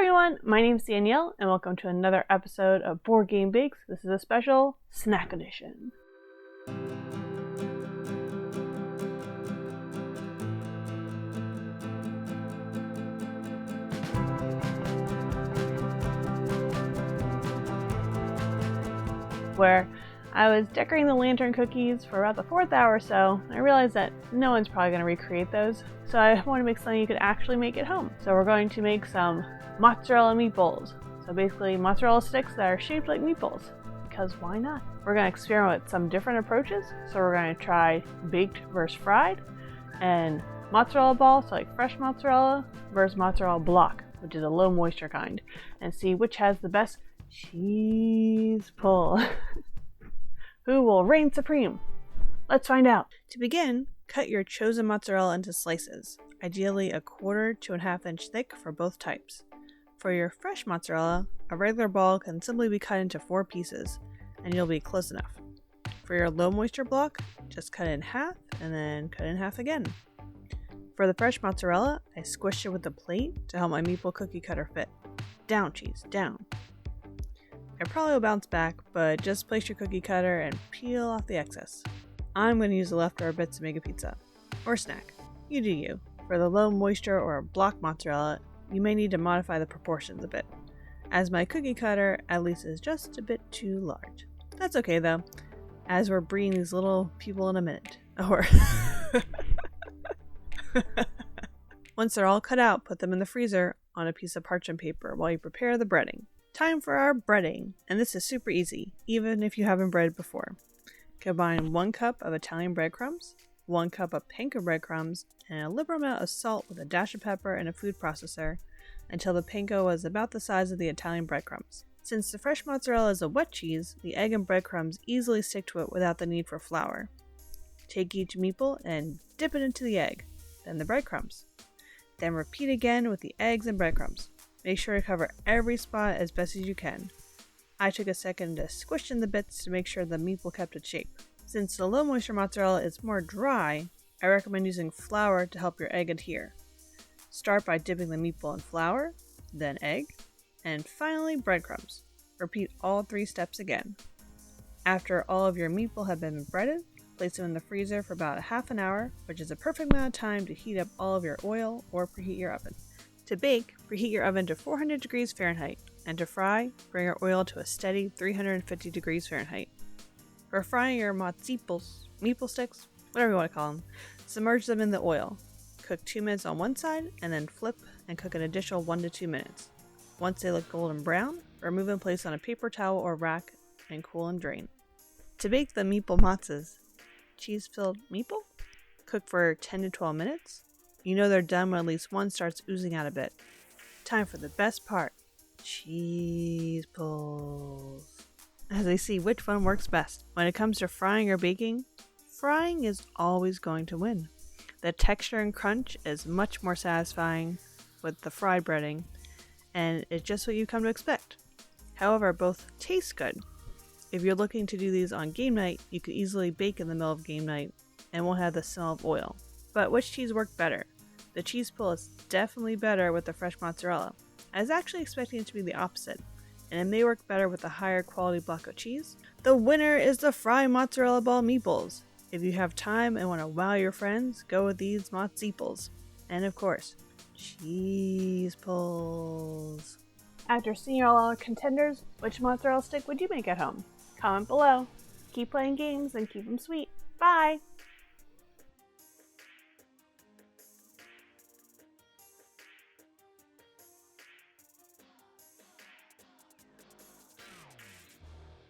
everyone, my name's Danielle, and welcome to another episode of Board Game Bakes. This is a special snack edition. Where I was decorating the lantern cookies for about the 4th hour or so, I realized that no one's probably going to recreate those, so I want to make something you could actually make at home. So we're going to make some mozzarella meatballs. So basically mozzarella sticks that are shaped like meatballs, because why not? We're going to experiment with some different approaches. So we're going to try baked versus fried, and mozzarella ball, so like fresh mozzarella, versus mozzarella block, which is a low moisture kind, and see which has the best cheese pull. Who will reign supreme? Let's find out. To begin, cut your chosen mozzarella into slices, ideally 1/4 to 1/2 inch thick for both types. For your fresh mozzarella, a regular ball can simply be cut into 4 pieces, and you'll be close enough. For your low moisture block, just cut it in half and then cut it in half again. For the fresh mozzarella, I squished it with a plate to help my meeple cookie cutter fit. Down, cheese, down. It probably will bounce back, but just place your cookie cutter and peel off the excess. I'm going to use the leftover bits to make a pizza. Or snack. You do you. For the low moisture or block mozzarella, you may need to modify the proportions a bit, as my cookie cutter at least is just a bit too large. That's okay though, as we're breeding these little people in a minute. Or once they're all cut out, put them in the freezer on a piece of parchment paper while you prepare the breading. Time for our breading, and this is super easy, even if you haven't breaded before. Combine 1 cup of Italian breadcrumbs, 1 cup of panko breadcrumbs, and a liberal amount of salt with a dash of pepper and a food processor until the panko was about the size of the Italian breadcrumbs. Since the fresh mozzarella is a wet cheese, the egg and breadcrumbs easily stick to it without the need for flour. Take each meeple and dip it into the egg, then the breadcrumbs. Then repeat again with the eggs and breadcrumbs. Make sure to cover every spot as best as you can. I took a second to squish in the bits to make sure the meeple kept its shape. Since the low moisture mozzarella is more dry, I recommend using flour to help your egg adhere. Start by dipping the meeple in flour, then egg, and finally breadcrumbs. Repeat all 3 steps again. After all of your meeple have been breaded, place them in the freezer for about ½ an hour, which is a perfect amount of time to heat up all of your oil or preheat your oven. To bake, preheat your oven to 400 degrees Fahrenheit, and to fry, bring your oil to a steady 350 degrees Fahrenheit. For frying your mozziples, meeple sticks, whatever you want to call them, submerge them in the oil. Cook 2 minutes on one side, and then flip and cook an additional 1 to 2 minutes. Once they look golden brown, remove and place on a paper towel or rack and cool and drain. To bake the meeple matzahs, cheese-filled meeple, cook for 10 to 12 minutes. You know they're done when at least one starts oozing out a bit. Time for the best part, cheese pulls. As I see which one works best. When it comes to frying or baking, frying is always going to win. The texture and crunch is much more satisfying with the fried breading, and it's just what you come to expect. However, both taste good. If you're looking to do these on game night, you could easily bake in the middle of game night and won't have the smell of oil. But which cheese worked better? The cheese pull is definitely better with the fresh mozzarella. I was actually expecting it to be the opposite, and it may work better with a higher quality block of cheese. The winner is the fried mozzarella ball meeples. If you have time and want to wow your friends, go with these mozziples. And of course, cheese pulls. After seeing all our contenders, which mozzarella stick would you make at home? Comment below. Keep playing games and keep them sweet. Bye!